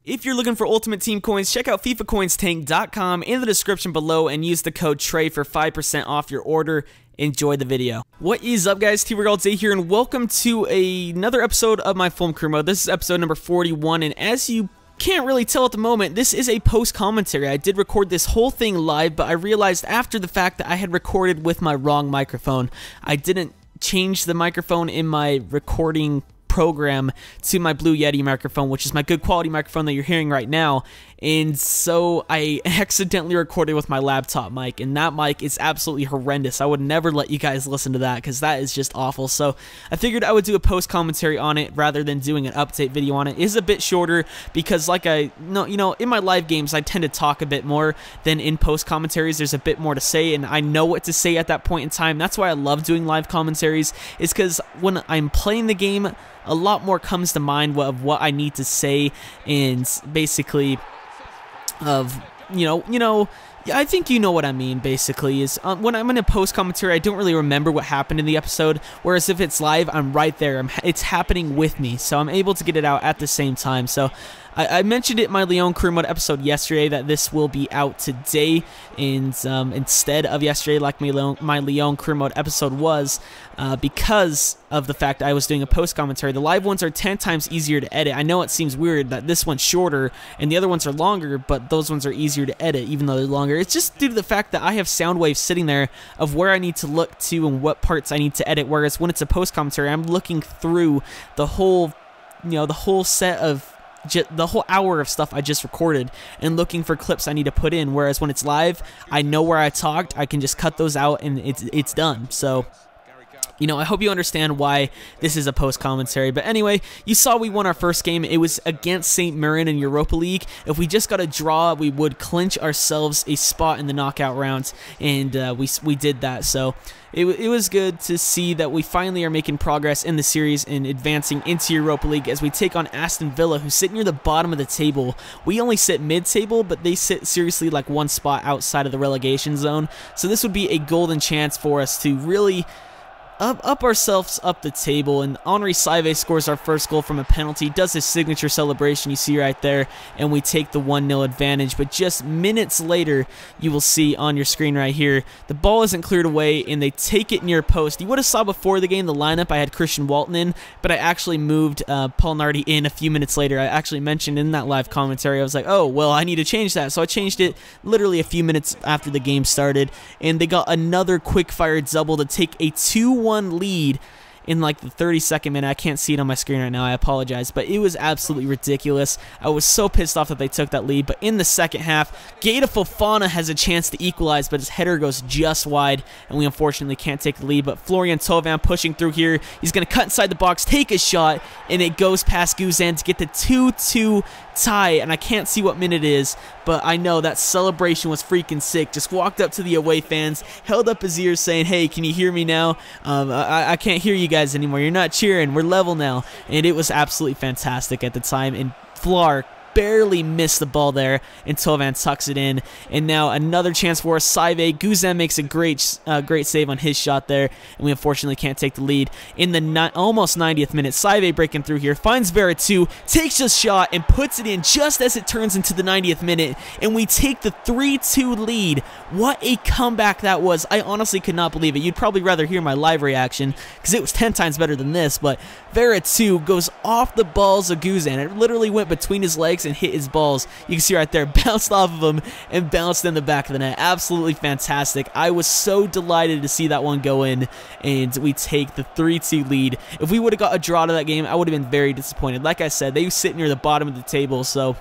If you're looking for Ultimate Team coins, check out FIFACoinstank.com in the description below and use the code TRAY for 5% off your order. Enjoy the video. What is up, guys? TRayALLDay here, and welcome to another episode of my Fulham crew mode. This is episode number 41, and as you can't really tell at the moment, this is a post-commentary. I did record this whole thing live, but I realized after the fact that I had recorded with my wrong microphone. I didn't change the microphone in my recording program to my Blue Yeti microphone, which is my good quality microphone that you're hearing right now, and so I accidentally recorded with my laptop mic, and that mic is absolutely horrendous. I would never let you guys listen to that because that is just awful. So I figured I would do a post commentary on it rather than doing an update video on it. It is a bit shorter because, like in my live games I tend to talk a bit more than in post commentaries. There's a bit more to say, and I know what to say at that point in time. That's why I love doing live commentaries, is because when I'm playing the game, a lot more comes to mind of what I need to say, and basically I think you know what I mean, basically, is when I'm in a post-commentary, I don't really remember what happened in the episode, whereas if it's live, I'm right there. It's happening with me, so I'm able to get it out at the same time. So I mentioned it in my Lyon crew mode episode yesterday that this will be out today, and instead of yesterday, like my Lyon crew mode episode was, because of the fact I was doing a post-commentary. The live ones are 10 times easier to edit. I know it seems weird that this one's shorter and the other ones are longer, but those ones are easier to edit even though they're longer. It's just due to the fact that I have sound waves sitting there of where I need to look to and what parts I need to edit, whereas when it's a post-commentary, I'm looking through the whole, the whole set of the whole hour of stuff I just recorded and looking for clips I need to put in, whereas when it's live, I know where I talked, I can just cut those out and it's done. So I hope you understand why this is a post-commentary. But anyway, you saw we won our first game. It was against St. Mirren in Europa League. If we just got a draw, we would clinch ourselves a spot in the knockout rounds, and we did that. So it was good to see that we finally are making progress in the series and advancing into Europa League as we take on Aston Villa, who sit near the bottom of the table. We only sit mid-table, but they sit seriously like one spot outside of the relegation zone. So this would be a golden chance for us to really up ourselves up the table, and Henri Saivet scores our first goal from a penalty, does his signature celebration you see right there, and we take the 1-0 advantage. But just minutes later, you will see on your screen right here, the ball isn't cleared away and they take it near post. You would have saw before the game the lineup, I had Christian Walton in, but I actually moved Paul Nardi in a few minutes later. I actually mentioned in that live commentary, I was like, oh well, I need to change that, so I changed it literally a few minutes after the game started, and they got another quick fire double to take a 2-1 lead in like the 32nd minute. I can't see it on my screen right now, I apologize, but it was absolutely ridiculous. I was so pissed off that they took that lead. But in the second half, Gaeta Fofana has a chance to equalize, but his header goes just wide, and we unfortunately can't take the lead. But Florian Thauvin pushing through here, he's going to cut inside the box, take a shot, and it goes past Guzan to get the 2-2 tie, and I can't see what minute it is, but I know that celebration was freaking sick. Just walked up to the away fans, held up his ears saying, hey, can you hear me now? I can't hear you guys anymore. You're not cheering. We're level now. And it was absolutely fantastic at the time, and Flar barely missed the ball there, and Thauvin tucks it in. And now another chance for us. Saivet, Guzan makes a great save on his shot there, and we unfortunately can't take the lead. In the almost 90th minute, Saivet breaking through here, finds Veretout, takes a shot, and puts it in just as it turns into the 90th minute, and we take the 3-2 lead. What a comeback that was. I honestly could not believe it. You'd probably rather hear my live reaction, because it was 10 times better than this, but Veretout goes off the balls of Guzan. It literally went between his legs and hit his balls. You can see right there, bounced off of him and bounced in the back of the net. Absolutely fantastic. I was so delighted to see that one go in, and we take the 3-2 lead. If we would have got a draw to that game, I would have been very disappointed. Like I said, they sit near the bottom of the table, so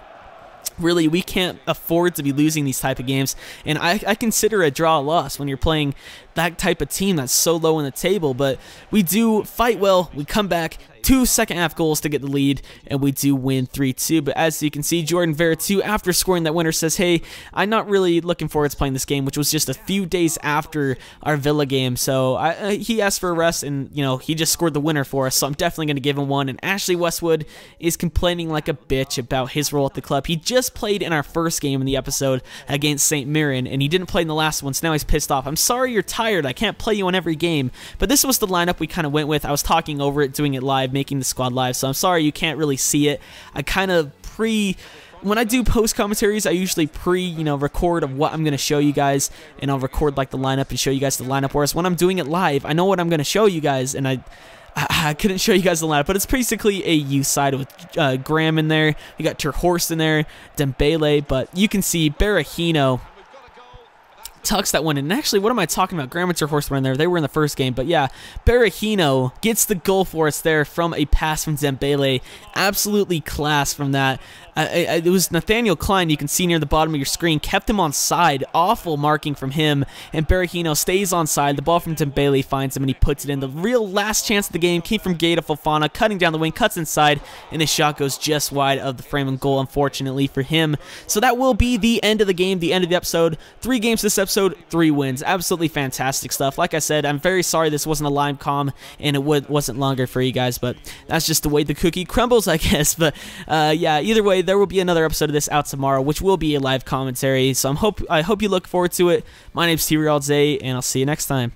really, we can't afford to be losing these type of games, and I consider a draw a loss when you're playing that type of team that's so low in the table. But we do fight well, we come back, 2 second-half goals to get the lead, and we do win 3-2. But as you can see, Jordan Veretout, after scoring that winner, says, hey, I'm not really looking forward to playing this game, which was just a few days after our Villa game. So he asked for a rest, and he just scored the winner for us, so I'm definitely going to give him one. And Ashley Westwood is complaining like a bitch about his role at the club. He just played in our first game in the episode against St. Mirren, and he didn't play in the last one, so now he's pissed off. I'm sorry you're tired. I can't play you on every game. But this was the lineup we kind of went with. I was talking over it, doing it live, making the squad live, so I'm sorry you can't really see it. I kind of when I do post commentaries, I usually record of what I'm going to show you guys, and I'll record like the lineup and show you guys the lineup, whereas when I'm doing it live, I know what I'm going to show you guys, and I couldn't show you guys the lineup, but it's basically a youth side with Graham in there. You got Terhorst in there, Dembele, but you can see Berahino tucks that one in. And actually, what am I talking about? Graham and Terhorst were in there. They were in the first game, but yeah, Berahino gets the goal for us there from a pass from Dembele. Absolutely class from that. It was Nathaniel Klein, you can see near the bottom of your screen, kept him on side. Awful marking from him, and Berahino stays on side. The ball from Dembele finds him, and he puts it in. The real last chance of the game came from Gaeta Fofana, cutting down the wing, cuts inside, and his shot goes just wide of the frame and goal, unfortunately for him. So that will be the end of the game, the end of the episode. 3 games this episode, 3 wins. Absolutely fantastic stuff. Like I said, I'm very sorry this wasn't a live comm, and it wasn't longer for you guys, but that's just the way the cookie crumbles, I guess. But yeah, either way, there will be another episode of this out tomorrow, which will be a live commentary. So I hope you look forward to it. My name's TRayALLDay, and I'll see you next time.